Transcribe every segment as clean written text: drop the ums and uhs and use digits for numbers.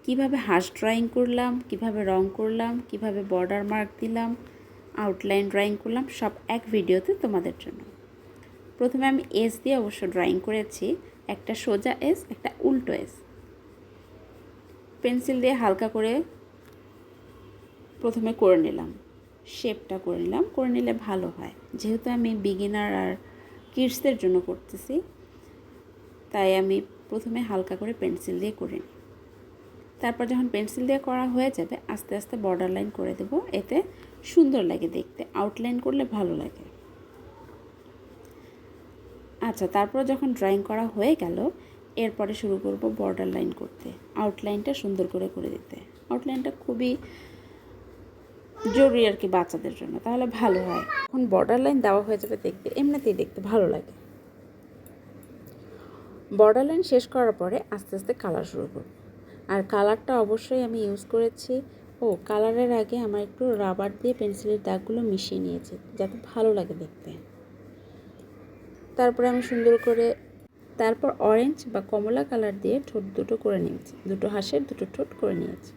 কিভাবে হাঁস ড্রয়িং করলাম, কিভাবে রং করলাম, কিভাবে বর্ডার মার্ক দিলাম, আউটলাইন ড্রয়িং করলাম, সব এক ভিডিওতে তোমাদের জন্য। প্রথমে আমি এস দিয়ে অবশ্য ড্রয়িং করেছি, একটা সোজা এস, একটা উল্টো এস। পেন্সিল দিয়ে হালকা করে প্রথমে করে নিলাম, শেপটা করে নিলাম, করে নিলে ভালো হয়। যেহেতু আমি বিগিনার আর কিডসদের জন্য করতেছি, তাই আমি প্রথমে হালকা করে পেন্সিল দিয়ে করে নিই। তারপর যখন পেন্সিল দিয়ে করা হয়ে যাবে, আস্তে আস্তে বর্ডার লাইন করে দেব, এতে সুন্দর লাগে দেখতে, আউটলাইন করলে ভালো লাগে। আচ্ছা, তারপর যখন ড্রয়িং করা হয়ে গেল, এরপরে শুরু করব বর্ডার লাইন করতে, আউটলাইনটা সুন্দর করে দিতে। আউটলাইনটা খুবই জরুরি আর কি বাচ্চাদের জন্য, তাহলে ভালো হয়। এখন বর্ডার লাইন দেওয়া হয়ে যাবে, দেখতে এমনিতেই দেখতে ভালো লাগে। বর্ডার লাইন শেষ করার পরে আস্তে আস্তে কালার শুরু করব। আর কালারটা অবশ্যই আমি ইউজ করেছি, কালারের আগে আমার একটু রাবার দিয়ে পেন্সিলের দাগগুলো মিশিয়ে নিয়েছি, যাতে ভালো লাগে দেখতে। তারপরে আমি সুন্দর করে অরেঞ্জ বা কমলা কালার দিয়ে ঠোঁট দুটো করে নিয়েছি, দুটো হাঁসের দুটো ঠোঁট করে নিয়েছি।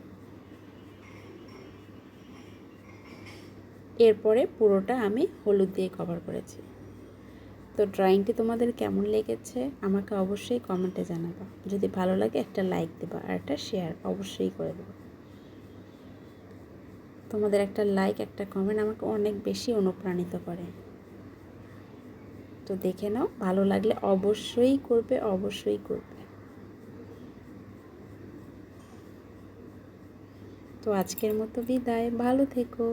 এরপরে পুরোটা আমি হলুদ দিয়ে কভার করেছি। তো ড্রয়িংটি তোমাদের কেমন লেগেছে আমাকে অবশ্যই কমেন্টে জানাবা। যদি ভালো লাগে একটা লাইক দেবা, আর একটা শেয়ার অবশ্যই করে দেবা। তোমাদের একটা লাইক, একটা কমেন্ট আমাকে অনেক বেশি অনুপ্রাণিত করে। তো দেখে নাও, ভালো লাগলে অবশ্যই করবে, অবশ্যই করবে। তো আজকের মতো বিদায়, ভালো থেকো।